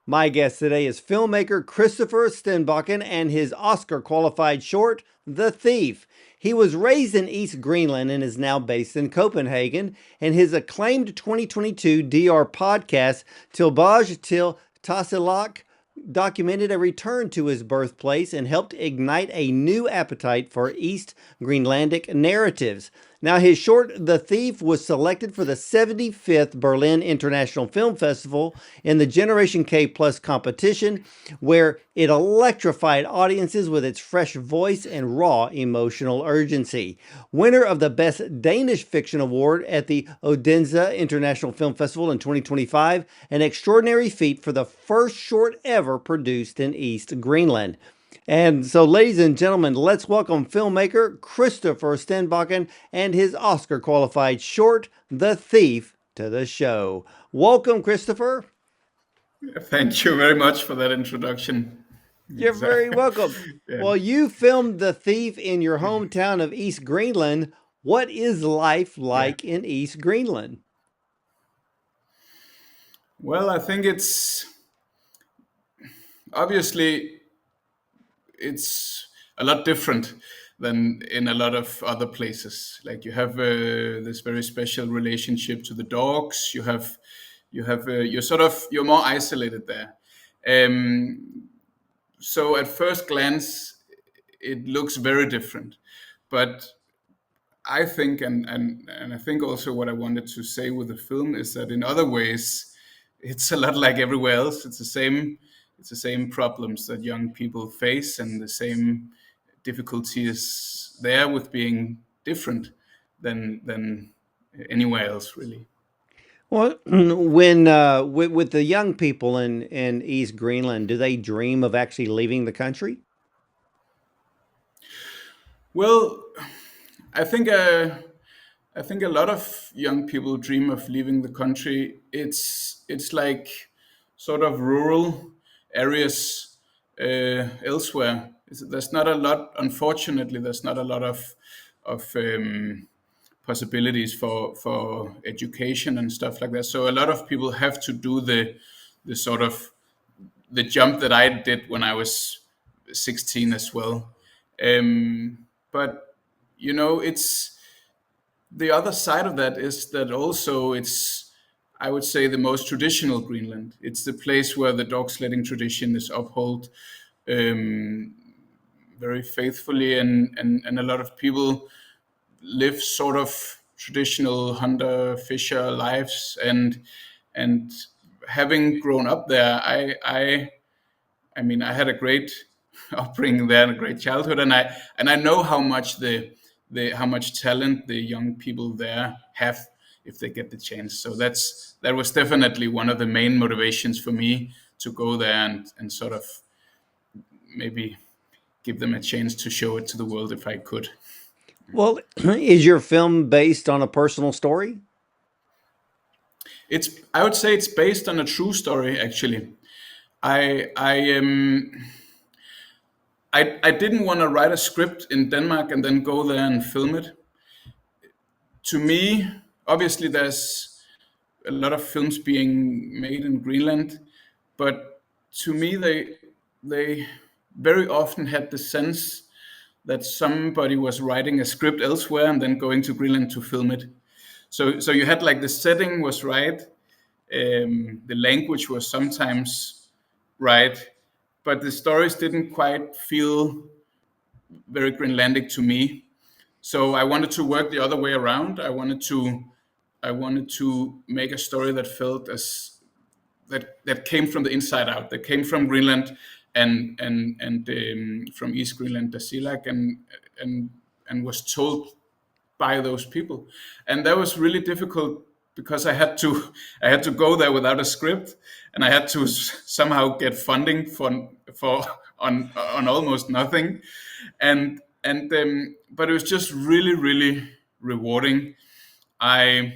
My guest today is filmmaker Christopher Stenbakken and his Oscar qualified short, The Thief. He was raised in East Greenland and is now based in Copenhagen. And his acclaimed 2022 DR podcast, Tilbage til Tassilak, documented a return to his birthplace and helped ignite a new appetite for East Greenlandic narratives. Now, his short, The Thief, was selected for the 75th Berlin International Film Festival in the Generation K Plus competition, where it electrified audiences with its fresh voice and raw emotional urgency. Winner of the Best Danish Fiction Award at the Odense International Film Festival in 2025, an extraordinary feat for the first short ever produced in East Greenland. And so, ladies and gentlemen, let's welcome filmmaker Christopher Stenbakken and his Oscar qualified short, The Thief, to the show. Welcome, Christopher. Thank you very much for that introduction. You're very welcome. Yeah. Well, you filmed The Thief in your hometown of East Greenland. What is life Yeah. like in East Greenland? Well, I think obviously it's a lot different than in a lot of other places. Like you have this very special relationship to the dogs. You're more isolated there. So at first glance, it looks very different, but I think, and I think also what I wanted to say with the film is that in other ways, it's a lot like everywhere else. It's the same problems that young people face, and the same difficulties there with being different than anywhere else, really. Well, when with the young people in East Greenland, do they dream of actually leaving the country? Well, I think I think a lot of young people dream of leaving the country. It's like sort of rural areas elsewhere. There's not a lot. Unfortunately, there's not a lot of possibilities for education and stuff like that. So a lot of people have to do the sort of the jump that I did when I was 16 as well. But it's the other side of that is that also it's, I would say, the most traditional Greenland. It's the place where the dog sledding tradition is upheld um, very faithfully, and a lot of people live sort of traditional hunter fisher lives, and having grown up there, I mean, I had a great upbringing there and a great childhood, and I know how much the how much talent the young people there have if they get the chance. So that was definitely one of the main motivations for me to go there and sort of maybe give them a chance to show it to the world if I could. Well, is your film based on a personal story? It's, I would say, it's based on a true story actually. I I um I didn't want to write a script in Denmark and then go there and film it. To me, obviously, there's a lot of films being made in Greenland, but to me, they very often had the sense that somebody was writing a script elsewhere and then going to Greenland to film it. So you had like the setting was right, the language was sometimes right, but the stories didn't quite feel very Greenlandic to me. So I wanted to work the other way around. I wanted to make a story that felt as that came from the inside out, that came from Greenland and from East Greenland, Tasiilaq, and was told by those people. And that was really difficult because I had to go there without a script, and I had to somehow get funding for on almost nothing, but it was just really really rewarding. I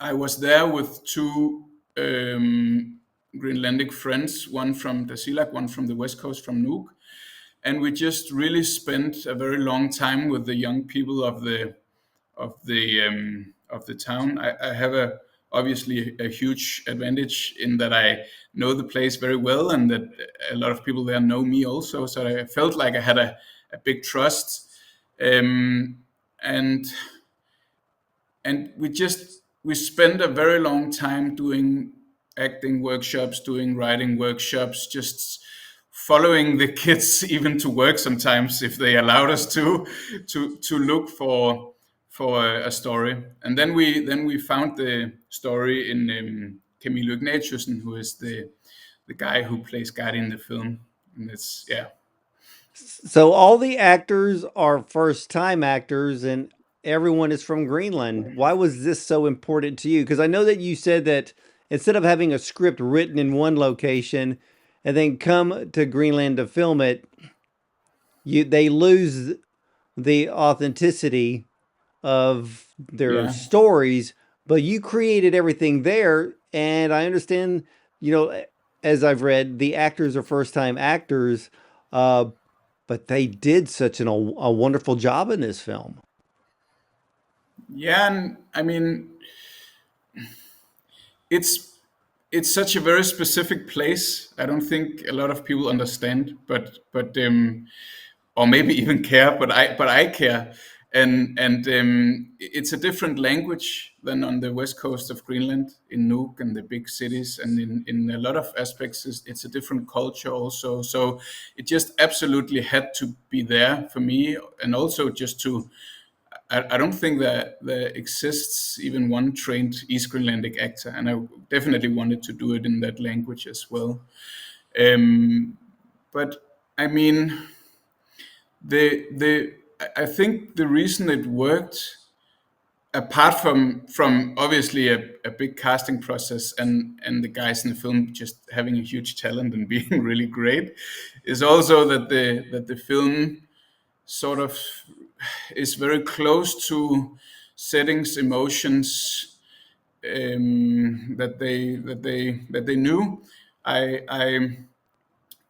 i was there with two Greenlandic friends, one from Tasiilaq, one from the west coast, from Nuuk, and we just really spent a very long time with the young people of the town. I have obviously a huge advantage in that I know the place very well, and that a lot of people there know me also. So I felt like I had a big trust. Um, and we spent a very long time doing acting workshops, doing writing workshops, just following the kids even to work sometimes if they allowed us to look for a story. And then we found the story in Camilo Ignatiusen, who is the guy who plays Gary in the film. And it's, yeah. So all the actors are first time actors and everyone is from Greenland. Why was this so important to you? Because I know that you said that instead of having a script written in one location and then come to Greenland to film it, they lose the authenticity of their Yeah. stories, but you created everything there. And I understand, you know, as I've read, the actors are first time actors, uh, but they did such a wonderful job in this film. Yeah, and I mean, it's it's such a very specific place. I don't think a lot of people understand, but or maybe even care. But I care, and it's a different language than on the west coast of Greenland in Nuuk and the big cities, and in a lot of aspects, it's a different culture also. So it just absolutely had to be there for me, and also just to I don't think that there exists even one trained East Greenlandic actor, and I definitely wanted to do it in that language as well. Um, but I mean, I think the reason it worked, apart from obviously a big casting process and the guys in the film just having a huge talent and being really great, is also that the film sort of is very close to settings, emotions, that they knew. I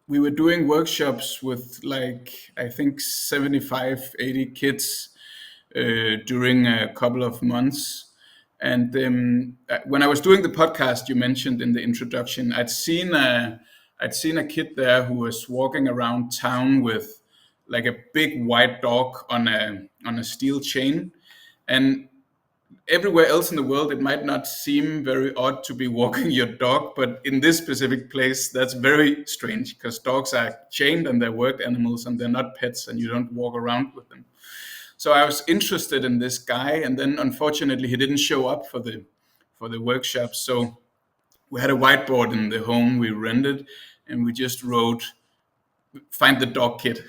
We were doing workshops with, like, I think 75, 80 kids during a couple of months. And when I was doing the podcast you mentioned in the introduction, I'd seen a kid there who was walking around town with like a big white dog on a steel chain. And everywhere else in the world it might not seem very odd to be walking your dog, but in this specific place that's very strange, because dogs are chained and they're work animals and they're not pets, and you don't walk around with them. So I was interested in this guy, and then unfortunately he didn't show up for the workshop. So we had a whiteboard in the home we rented, and we just wrote, "Find the dog kid."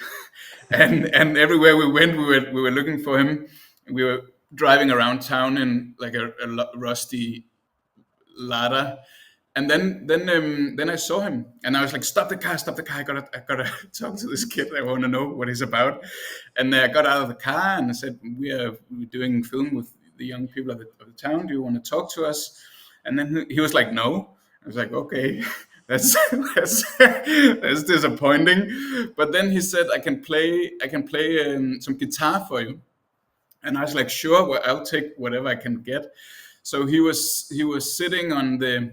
And everywhere we went, we were looking for him. We were driving around town in like a rusty Lada. And then I saw him, and I was like, "Stop the car! Stop the car! I gotta talk to this kid. I want to know what he's about." And I got out of the car and I said, "We're doing film with the young people of the town. Do you want to talk to us?" And then he was like, "No." I was like, "Okay, that's disappointing." But then he said, "I can play some guitar for you." And I was like, "Sure, well, I'll take whatever I can get." So he was sitting on the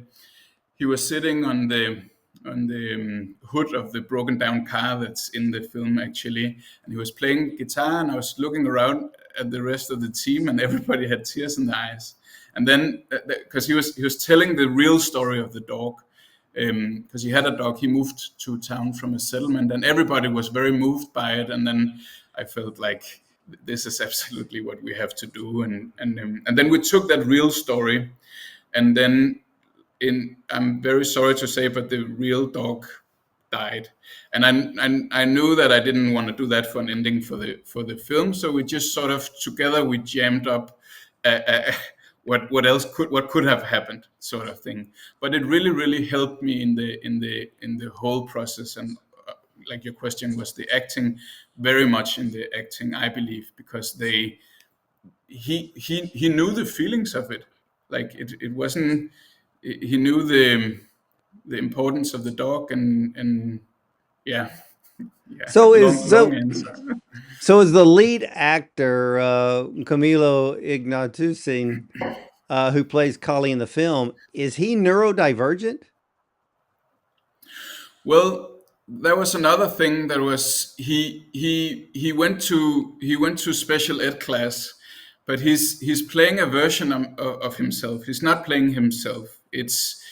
hood of the broken down car that's in the film actually, and he was playing guitar, and I was looking around at the rest of the team, and everybody had tears in their eyes. And then because he was telling the real story of the dog, because he had a dog, he moved to town from a settlement, and everybody was very moved by it. And then I felt like this is absolutely what we have to do. And then we took that real story, and then I'm very sorry to say, but the real dog died. And I knew that I didn't want to do that for an ending for the film. So we just sort of together we jammed up what could have happened, sort of thing. But it really helped me in the whole process. And like your question was the acting, very much in the acting, I believe, because he knew the feelings of it. Like it wasn't, he knew the importance of the dog, and yeah. Yeah, So long is long so answer. so is the lead actor Camilo Ignatusin? who plays Collie in the film, is he neurodivergent? Well, there was another thing that was he went to special ed class, but he's playing a version of himself. He's not playing himself. It's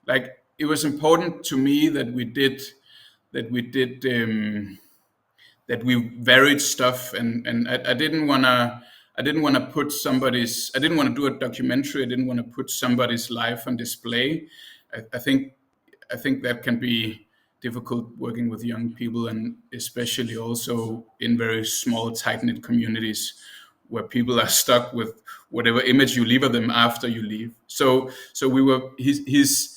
like it was important to me that we did that we varied stuff, and I didn't wanna put somebody's, I didn't want to do a documentary. I didn't want to put somebody's life on display. I think that can be difficult working with young people, and especially also in very small tight knit communities where people are stuck with whatever image you leave of them after you leave. So we were he's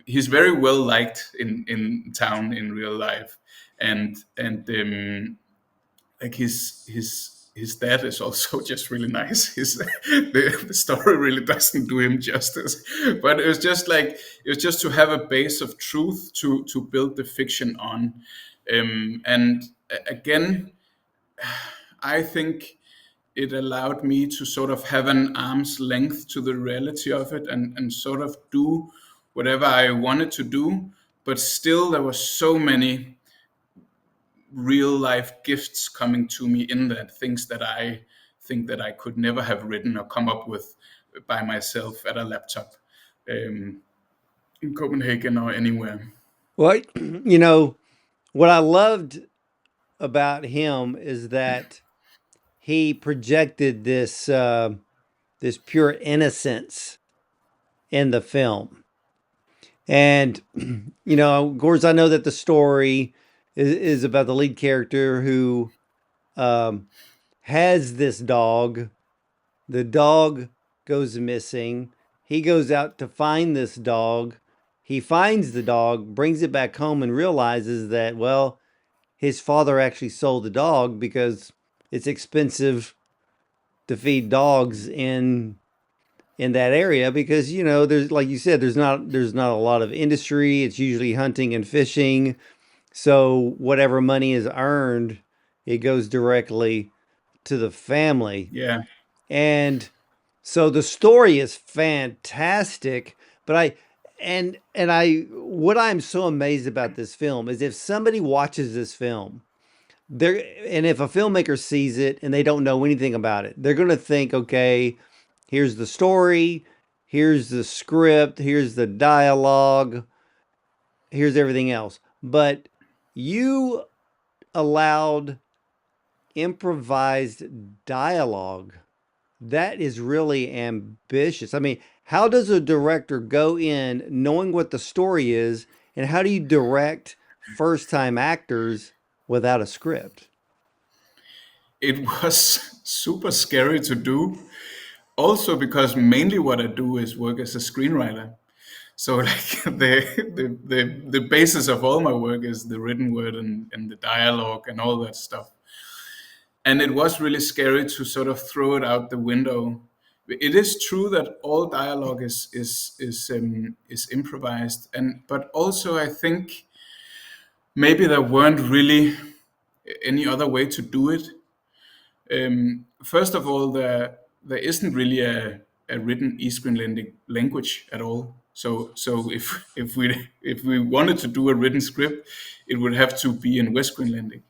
very well liked in town in real life, and like his dad is also just really nice. His the story really doesn't do him justice, but it was just like it was just to have a base of truth to build the fiction on, and again, I think it allowed me to sort of have an arm's length to the reality of it, and sort of do whatever I wanted to do, but still there were so many real life gifts coming to me in that, things that I think that I could never have written or come up with by myself at a laptop, um, in Copenhagen or anywhere. Well, you know, what I loved about him is that he projected this pure innocence in the film. And of course, I know that the story is about the lead character who um, has this dog. The dog goes missing. He goes out to find this dog. He finds the dog, brings it back home, and realizes that, well, his father actually sold the dog because it's expensive to feed dogs in that area because there's, like you said, there's not a lot of industry. It's usually hunting and fishing. So whatever money is earned, it goes directly to the family. Yeah, And so the story is fantastic, but I what I'm so amazed about this film is if somebody watches this film, and if a filmmaker sees it and they don't know anything about it, they're going to think, okay, here's the story, here's the script, here's the dialogue, here's everything else. But you allowed improvised dialogue. That is really ambitious. I mean, how does a director go in knowing what the story is, and how do you direct first time actors without a script? it was super scary to do. Also, because mainly what I do is work as a screenwriter. So like the basis of all my work is the written word and the dialogue and all that stuff. And it was really scary to sort of throw it out the window. It is true that all dialogue is improvised, and but also I think maybe there weren't really any other way to do it. First of all, there isn't really a written East Greenlandic language at all. So if we wanted to do a written script, it would have to be in West Greenlandic,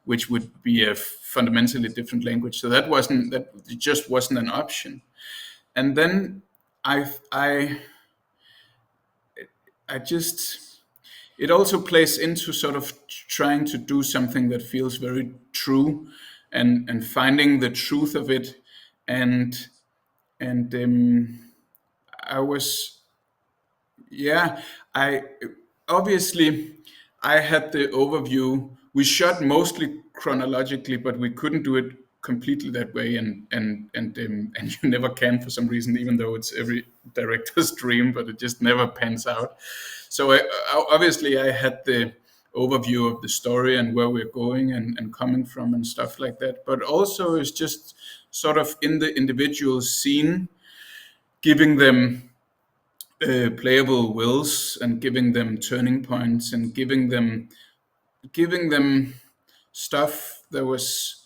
which would be a fundamentally different language. So that it just wasn't an option. And then I I I just it also plays into sort of trying to do something that feels very true, and finding the truth of it, and and I was, yeah, I obviously I had the overview. We shot mostly chronologically, but we couldn't do it completely that way, and you never can for some reason, even though it's every director's dream, but it just never pans out. So obviously I had the overview of the story and where we're going and coming from and stuff like that. But also it's just sort of in the individual scene, giving them playable wills and giving them turning points and giving them stuff that was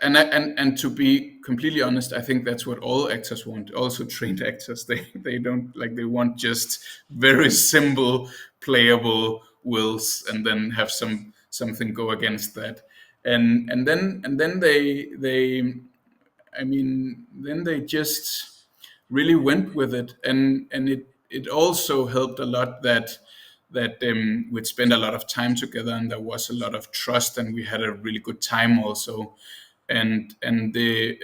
And to be completely honest, I think that's what all actors want. Also, trained actors, they don't like, they want just very simple, playable wills, and then have something go against that, and then they I mean, then they just really went with it, and it also helped a lot that we'd spent a lot of time together, and there was a lot of trust, and we had a really good time also, and the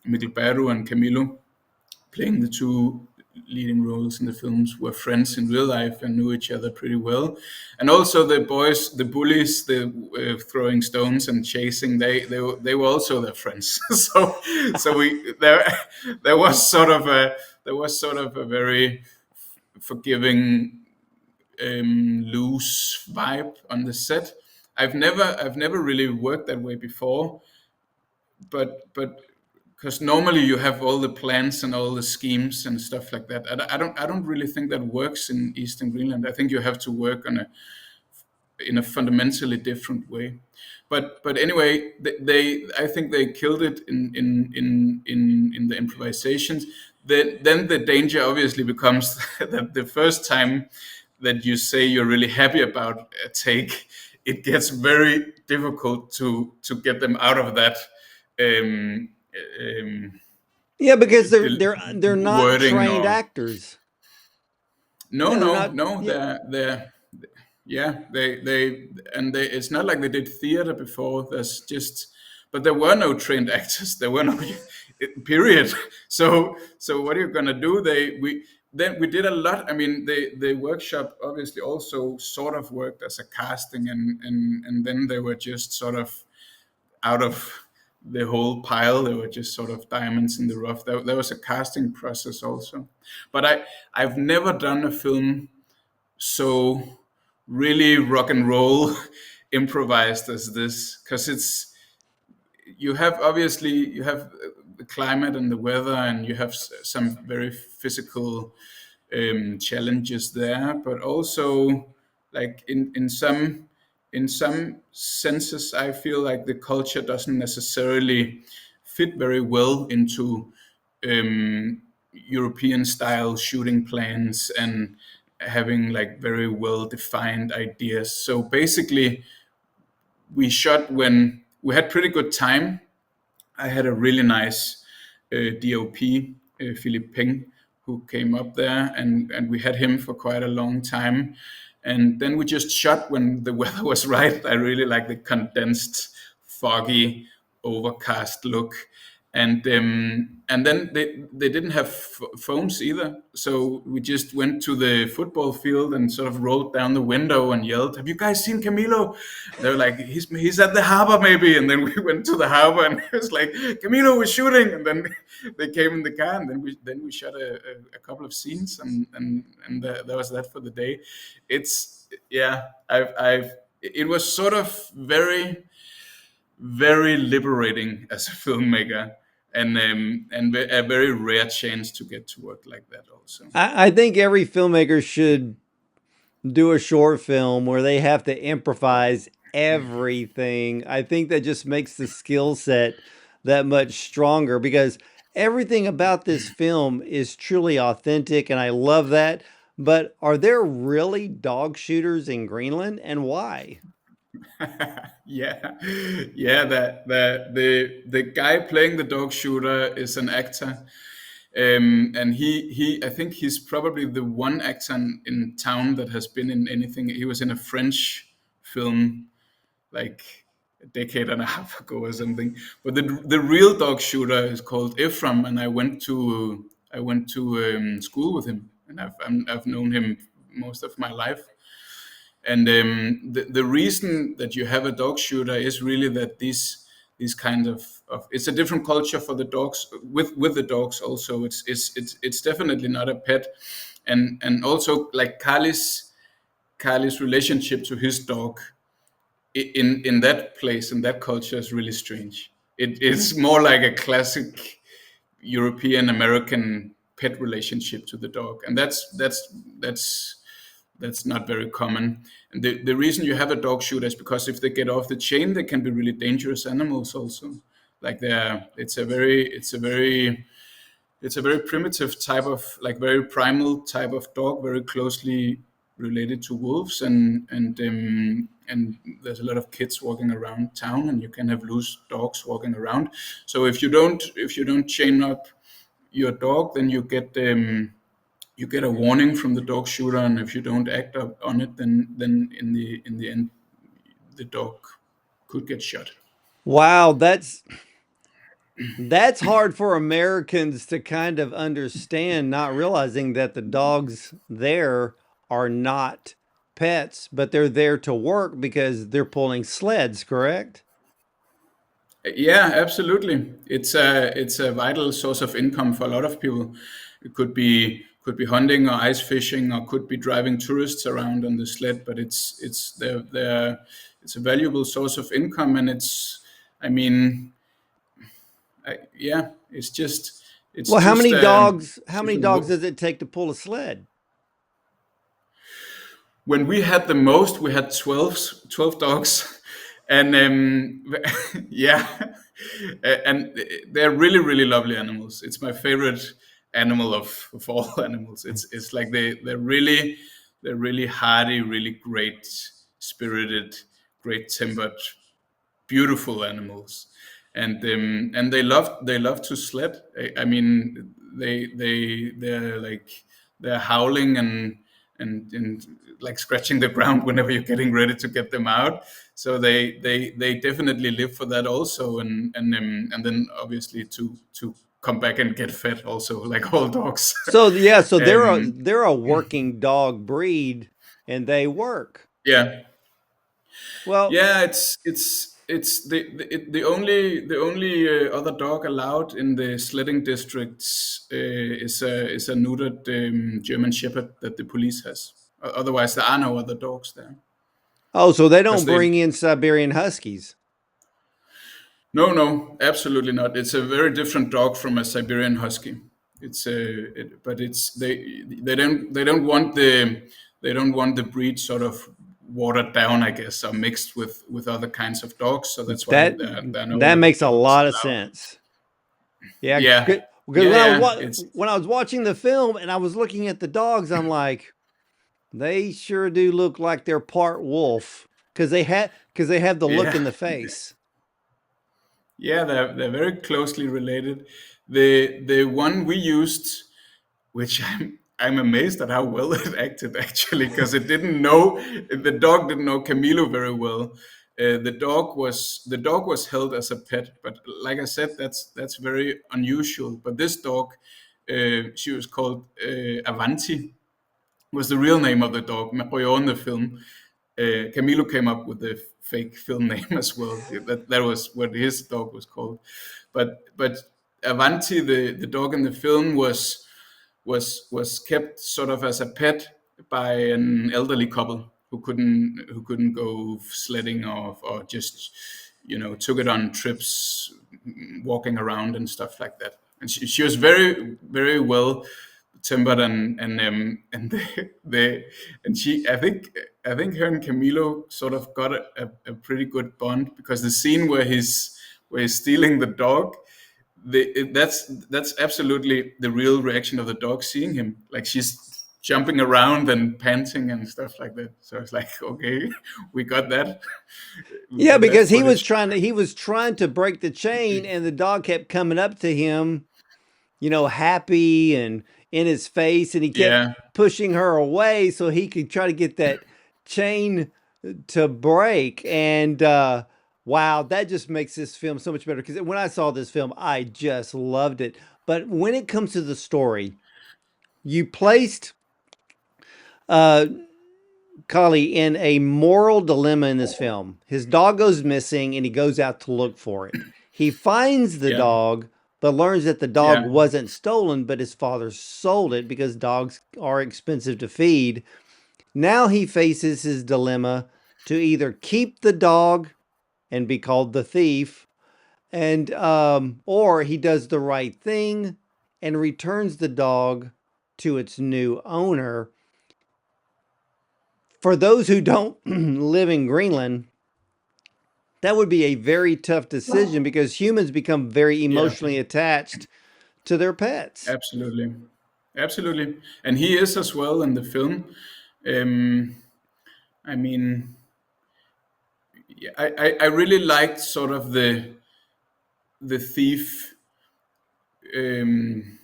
Mikkel Beru and Camilo, playing the two leading roles in the films, were friends in real life and knew each other pretty well. And also the boys, the bullies, the throwing stones and chasing, they were also their friends. So we there was sort of a very forgiving, loose vibe on the set. I've never really worked that way before, but because normally you have all the plans and all the schemes and stuff like that. I don't really think that works in Eastern Greenland. I think you have to work in a fundamentally different way. But anyway, they I think they killed it in the improvisations. Then the danger obviously becomes that the first time that you say you're really happy about a take, it gets very difficult to get them out of that um, um, Yeah, because they're not wording trained or actors. no, Yeah, they're no, not. no. Yeah, They're yeah. They. It's not like they did theater before. But there were no trained actors. There were no period. So what are you gonna do? We did a lot. I mean, the workshop obviously also sort of worked as a casting, and then they were just sort of out of the whole pile. There were just sort of diamonds in the rough. There was a casting process also, but I've never done a film so really rock and roll improvised as this, because it's you have obviously you have the climate and the weather, and you have some very physical challenges there, but also like in some senses, I feel like the culture doesn't necessarily fit very well into European style shooting plans and having like very well defined ideas. So basically, we shot when we had pretty good time. I had a really nice DOP, Philip Peng, who came up there, and we had him for quite a long time. And then we just shot when the weather was right. I really like the condensed, foggy, overcast look. And then they didn't have phones either, so we just went to the football field and sort of rolled down the window and yelled, "Have you guys seen Camilo?" They were like, "He's at the harbor maybe." And then we went to the harbor, and it was like, "Camilo was shooting." And then they came in the car, and then we shot a couple of scenes, and that was that for the day. It's yeah, I've it was sort of very, very liberating as a filmmaker, and a very rare chance to get to work like that also. I think every filmmaker should do a short film where they have to improvise everything. I think that just makes the skill set that much stronger because everything about this film is truly authentic and I love that. But are there really dog shooters in Greenland and why? Yeah, yeah. The guy playing the dog shooter is an actor, and he I think he's probably the one actor in town that has been in anything. He was in a French film like a decade and a half ago or something. But the real dog shooter is called Ephraim, and I went to school with him, and I've known him most of my life. And the reason that you have a dog shooter is really that these kind of it's a different culture for the dogs with the dogs also. It's definitely not a pet, and also like Kali's relationship to his dog in that place, in that culture, is really strange. It's more like a classic European American pet relationship to the dog, and that's not very common. And the reason you have a dog shooter is because if they get off the chain, they can be really dangerous animals also. Like they're it's a very primitive type of, like, very primal type of dog, very closely related to wolves, and there's a lot of kids walking around town, and you can have loose dogs walking around. So if you don't chain up your dog, then you get a warning from the dog shooter, and if you don't act up on it, then in the end, the dog could get shot. Wow, that's hard for Americans to kind of understand, not realizing that the dogs there are not pets, but they're there to work because they're pulling sleds, correct? Yeah, absolutely. It's a vital source of income for a lot of people. It could be hunting or ice fishing, or could be driving tourists around on the sled. But it's a valuable source of income, and I mean, yeah, it's Well, just how many a dogs does it take to pull a sled? when we had the most, we had 12 dogs. And yeah, and they're really, really lovely animals. It's my favorite animal of all animals. It's like they're really hardy, really great spirited, great tempered, beautiful animals, and they love to sled. I mean, they're like, they're howling and like scratching the ground whenever you're getting ready to get them out. So they definitely live for that also, and then obviously to come back and get fed also, like all dogs. So yeah, so um, they're a working dog breed and they work. yeah. Well, Yeah, it's the only other dog allowed in the sledding districts is a neutered German Shepherd that the police has. Otherwise, there are no other dogs there, oh, so they because don't they, bring in Siberian Huskies. no, absolutely not. It's a very different dog from a Siberian Husky. But it's they don't want the breed sort of watered down, I guess, or mixed with other kinds of dogs. So that's why That there are no that other makes a dogs lot of allowed. sense. Yeah, Yeah, because yeah, yeah. It's when I was watching the film and I was looking at the dogs, I'm like, they sure do look like they're part wolf because they have the look yeah, in the face. yeah. They're very closely related. The one we used, which I'm amazed at how well it acted, actually, because the dog didn't know Camilo very well. The dog was held as a pet, but like I said, that's very unusual. But this dog, she was called Avanti, was the real name of the dog. Mario in the film. Camilo came up with the fake film name as well. That was what his dog was called. But Avanti, the dog in the film, was kept sort of as a pet by an elderly couple who couldn't go sledding, or just, took it on trips, walking around and stuff like that. And she was very, very well tempered, and they and she I think her and Camilo sort of got a pretty good bond, because the scene where he's stealing the dog, that's absolutely the real reaction of the dog seeing him. Like, she's jumping around and panting and stuff like that. So it's like, okay, we got that, we Yeah, got that because footage. he was trying to break the chain and the dog kept coming up to him, happy and in his face, and he kept Yeah, pushing her away so he could try to get that chain to break. And wow, that just makes this film so much better because when I saw this film, I just loved it. But when it comes to the story, you placed uh, Kali in a moral dilemma in this film. His dog goes missing and he goes out to look for it. He finds the yeah, dog, but learns that the dog yeah, wasn't stolen, but his father sold it because dogs are expensive to feed. Now he faces his dilemma to either keep the dog and be called the thief, and or he does the right thing and returns the dog to its new owner. For those who don't live in Greenland, That would be a very tough decision because humans become very Yeah, emotionally attached to their pets. absolutely, absolutely, and he is as well in the film. Um, I mean, yeah, I really liked sort of the thief um,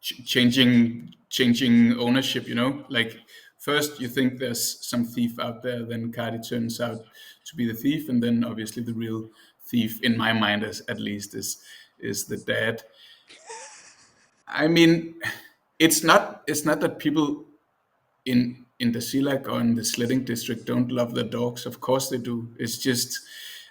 changing ownership. You know, like first you think there's some thief out there, then Cardi turns out to be the thief, and then obviously the real thief, in my mind, as at least, is the dad. I mean, it's not that people in the Silak or in the sledding district don't love their dogs. Of course they do. It's just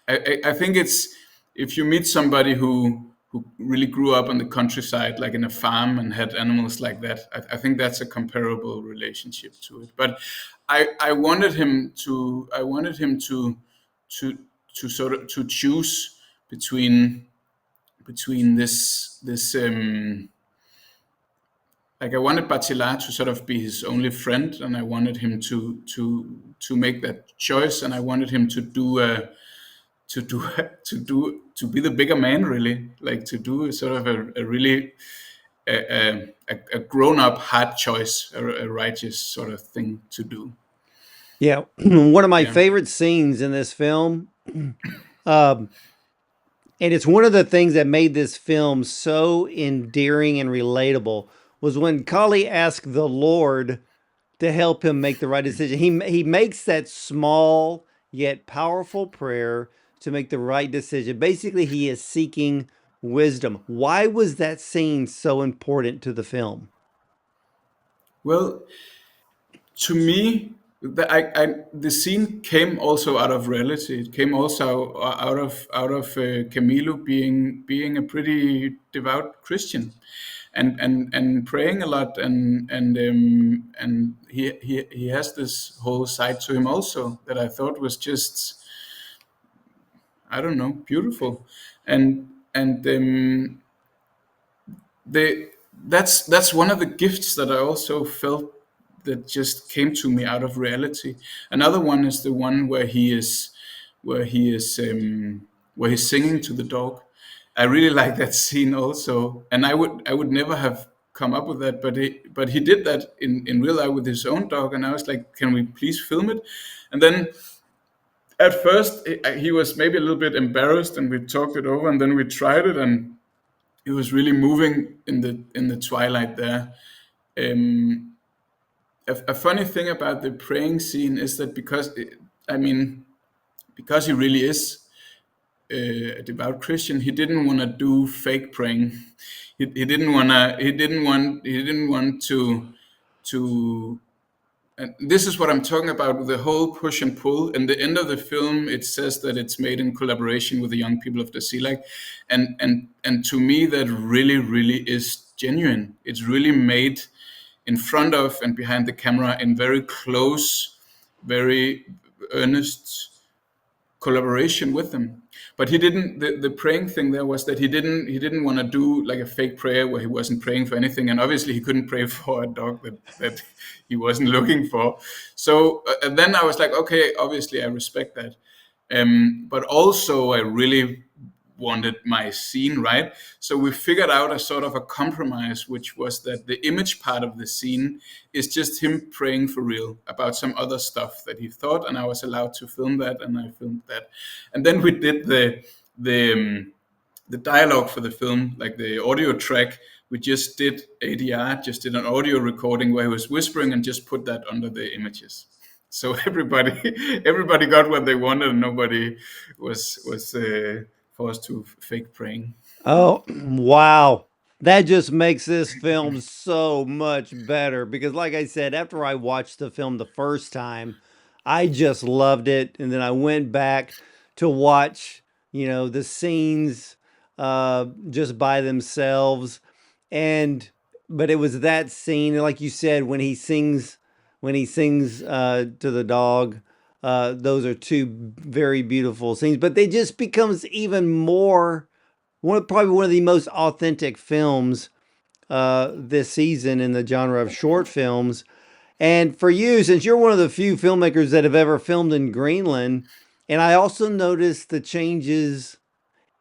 I think it's if you meet somebody who really grew up on the countryside, like in a farm and had animals like that, I think that's a comparable relationship to it. But I wanted him to to sort of to choose between this like I wanted Batila to sort of be his only friend, and I wanted him to make that choice, and I wanted him to do to do to be the bigger man, really, like to do a sort of a really a grown up hard choice, a righteous sort of thing to do. Yeah, one of my Yeah. favorite scenes in this film, um, and it's one of the things that made this film so endearing and relatable, was when Kali asked the Lord to help him make the right decision. He makes that small yet powerful prayer to make the right decision. Basically, he is seeking wisdom. Why was that scene so important to the film? Well, to me, the scene came also out of reality. It came also out of Camilo being a pretty devout Christian, and praying a lot, and he has this whole side to him also that I thought was just, I don't know, beautiful, and they that's one of the gifts that I also felt that just came to me out of reality. Another one is the one where he is where he's singing to the dog. I really like that scene also, and I would never have come up with that, but he did that in real life with his own dog, and I was like, can we please film it? And then at first he was maybe a little bit embarrassed, and we talked it over, and then we tried it, and it was really moving in the twilight there. Um, a funny thing about the praying scene is that I mean, because he really is a devout Christian, he didn't want to do fake praying. He didn't wanna. He didn't want to and this is what I'm talking about with the whole push and pull. In the end of the film, it says that it's made in collaboration with the young people of the Silag, and to me, that really, really is genuine. It's really made in front of and behind the camera in very close, very earnest collaboration with them. But he didn't. The praying thing there was that he didn't want to do like a fake prayer where he wasn't praying for anything, and obviously he couldn't pray for a dog that he wasn't looking for. So and then I was like, okay, obviously I respect that, but also I really wanted my scene right. So we figured out a sort of a compromise, which was that the image part of the scene is just him praying for real about some other stuff that he thought, and I was allowed to film that, and I filmed that. And then we did the dialogue for the film, like the audio track. We just did ADR, just did an audio recording where he was whispering, and just put that under the images. So everybody, everybody got what they wanted, and nobody was forced to fake praying. Oh, wow. That just makes this film so much better because, like I said, after I watched the film the first time, I just loved it. And then I went back to watch, the scenes just by themselves. And, but it was that scene, like you said, when he sings to the dog. Those are two very beautiful scenes, but they just becomes even more probably one of the most authentic films this season in the genre of short films. And for you, since you're one of the few filmmakers that have ever filmed in Greenland, And I also noticed the changes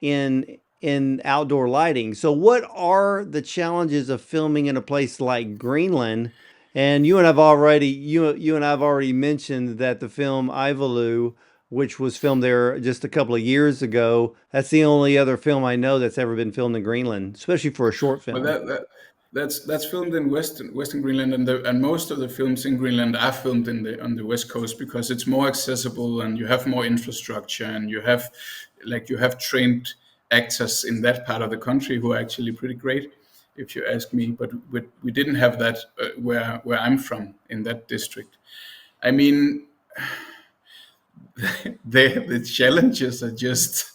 in outdoor lighting. So what are the challenges of filming in a place like Greenland? And you and I've already mentioned that the film Ivaloo, which was filmed there just a couple of years ago, that's the only other film I know that's ever been filmed in Greenland, especially for a short Well, film. that's filmed in Western Greenland, and most of the films in Greenland are filmed in the on the west coast because it's more accessible and you have more infrastructure and you have trained actors in that part of the country who are actually pretty great, if you ask me. But we didn't have that where I'm from in that district. I mean, the challenges are just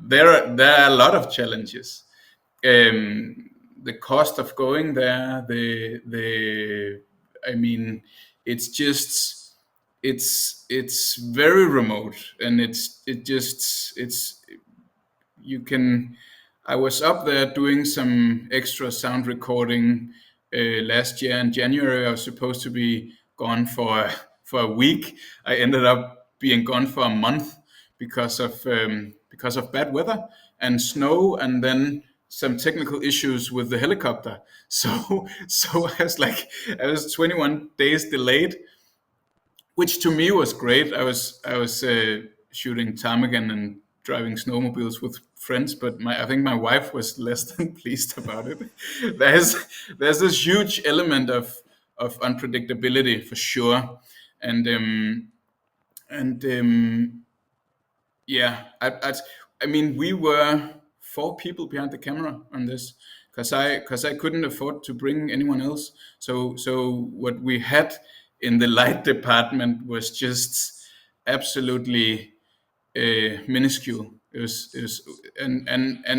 there are a lot of challenges. The cost of going there, the I mean, it's just it's very remote, and it's you can I was up there doing some extra sound recording last year in January. I was supposed to be gone for a week. I ended up being gone for a month because of bad weather and snow, and then some technical issues with the helicopter. So I was 21 days delayed, which to me was great. I was shooting ptarmigan and driving snowmobiles with friends, but I think my wife was less than pleased about it. There's there's this huge element of unpredictability for sure, and yeah, I mean, we were four people behind the camera on this because I couldn't afford to bring anyone else. So what we had in the light department was just absolutely minuscule. It was and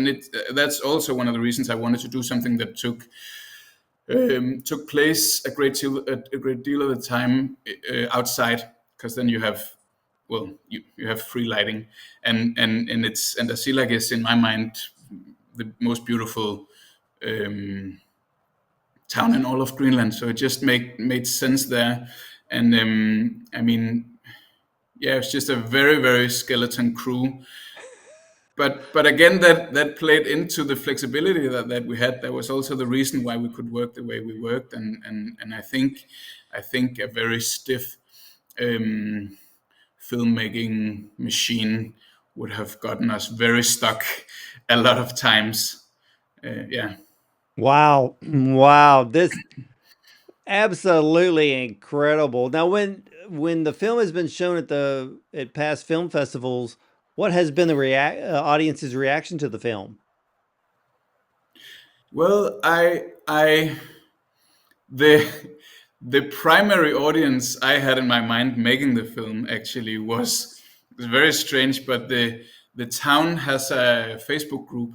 it that's also one of the reasons I wanted to do something that took place a great deal of the time outside, because then you have, well, you have free lighting, and the sea lake is in my mind the most beautiful um, town in all of Greenland, so it just made sense there. And I mean, yeah, it's just a very skeleton crew, but again, that played into the flexibility that we had. That was also the reason why we could work the way we worked, and I think a very stiff um, filmmaking machine would have gotten us very stuck a lot of times. Yeah. Wow. Wow. This absolutely incredible. Now, when the film has been shown at past film festivals, what has been the audience's reaction to the film? Well, I the the primary audience I had in my mind making the film actually was very strange, but the town has a Facebook group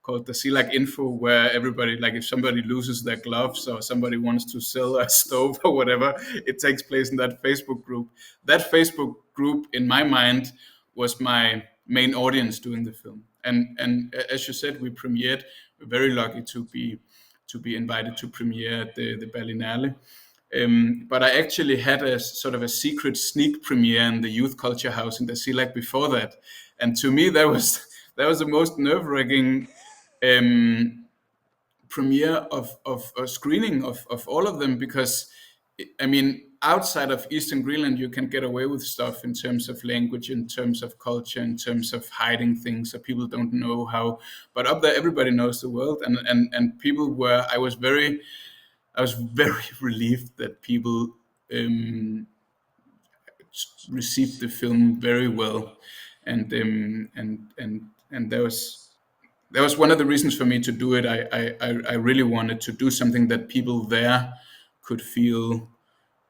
called the Sea Info, where everybody, like, if somebody loses their gloves or somebody wants to sell a stove or whatever, it takes place in that Facebook group. That Facebook group, in my mind, was my main audience doing the film. And as you said, we premiered. We're very lucky to be invited to premiere at the Berlinale. But I actually had a sort of a secret sneak premiere in the Youth Culture House in the Silac before that, and to me that was the most nerve-wracking um, premiere of a screening of all of them, because I mean, outside of Eastern Greenland, you can get away with stuff in terms of language, in terms of culture, in terms of hiding things that people don't know how. But up there, everybody knows the world, and people were. I was very relieved that people received the film very well, and that was one of the reasons for me to do it. I really wanted to do something that people there could feel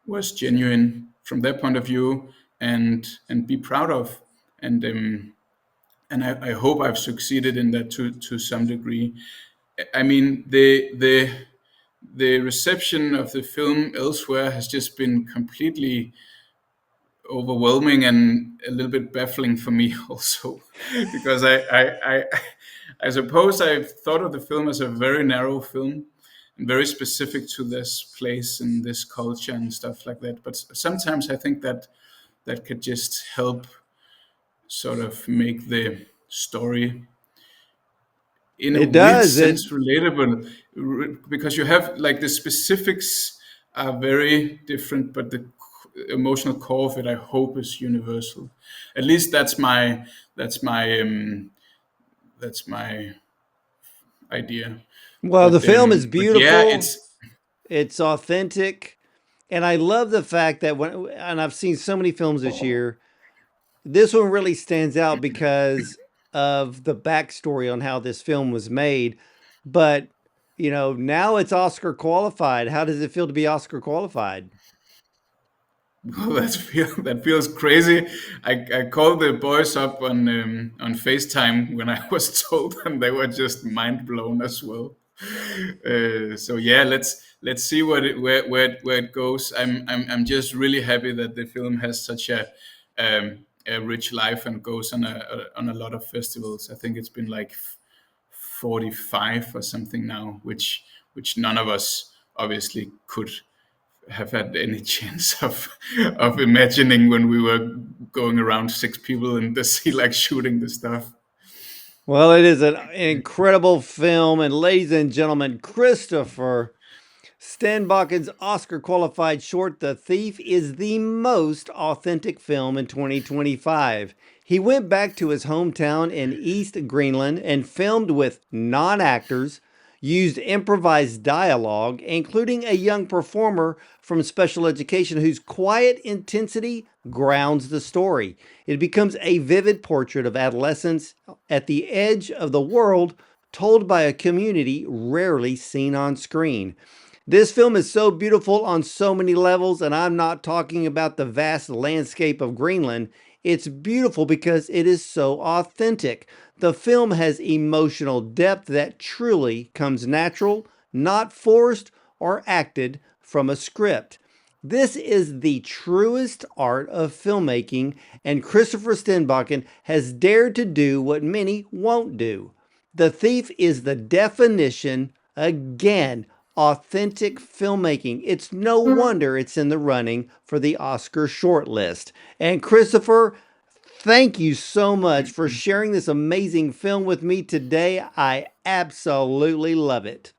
was genuine from their point of view, and be proud of, and I hope I've succeeded in that to some degree. I mean, the reception of the film elsewhere has just been completely overwhelming and a little bit baffling for me also, because I suppose I've thought of the film as a very narrow film and very specific to this place and this culture and stuff like that. But sometimes I think that that could just help sort of make the story in a It weird does. It sense relatable, because you have like the specifics are very different, but the emotional core of it, I hope, is universal. At least that's my that's my idea. well, the film is But yeah, beautiful. it's It's authentic. And I love the fact that and I've seen so many films this year, this one really stands out because of the backstory on how this film was made. But, now it's Oscar qualified. How does it feel to be Oscar qualified? well, that feels crazy. I called the boys up on FaceTime when I was told, and they were just mind blown as well. So yeah, let's see where it goes. I'm just really happy that the film has such a rich life and goes on a lot of festivals. I think it's been like 45 or something now, which none of us obviously could have had any chance of imagining when we were going around six people in the sea, like shooting the stuff. Well, it is an incredible film. And ladies and gentlemen, Christopher Stenbakken's Oscar qualified short, The Thief, is the most authentic film in 2025. He went back to his hometown in East Greenland and filmed with non actors, used improvised dialogue, including a young performer from special education whose quiet intensity grounds the story. It becomes a vivid portrait of adolescence at the edge of the world, told by a community rarely seen on screen. This film is so beautiful on so many levels, and I'm not talking about the vast landscape of Greenland. It's beautiful because it is so authentic. The film has emotional depth that truly comes natural, not forced or acted from a script. This is the truest art of filmmaking, and Christopher Stenbakken has dared to do what many won't do. The Thief is the definition, again, authentic filmmaking. It's no wonder it's in the running for the Oscar shortlist. And Christopher, thank you so much for sharing this amazing film with me today. I absolutely love it.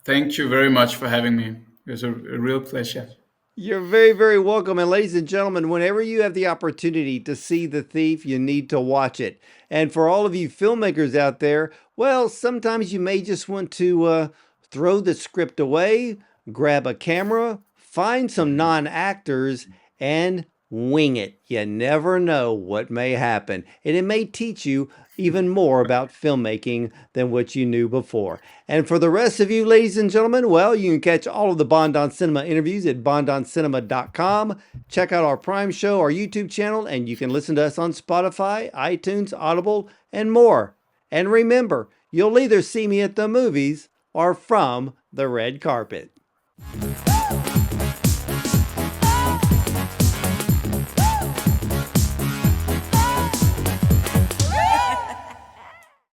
Thank you very much for having me. It was a real pleasure. You're very, very welcome. And ladies and gentlemen, whenever you have the opportunity to see The Thief, you need to watch it. And for all of you filmmakers out there, well, sometimes you may just want to throw the script away, grab a camera, find some non actors, and wing it. You never know what may happen. And it may teach you even more about filmmaking than what you knew before. And for the rest of you, ladies and gentlemen, well, you can catch all of the Bond on Cinema interviews at bondoncinema.com. Check out our Prime show, our YouTube channel, and you can listen to us on Spotify, iTunes, Audible, and more. And remember, you'll either see me at the movies or from the red carpet.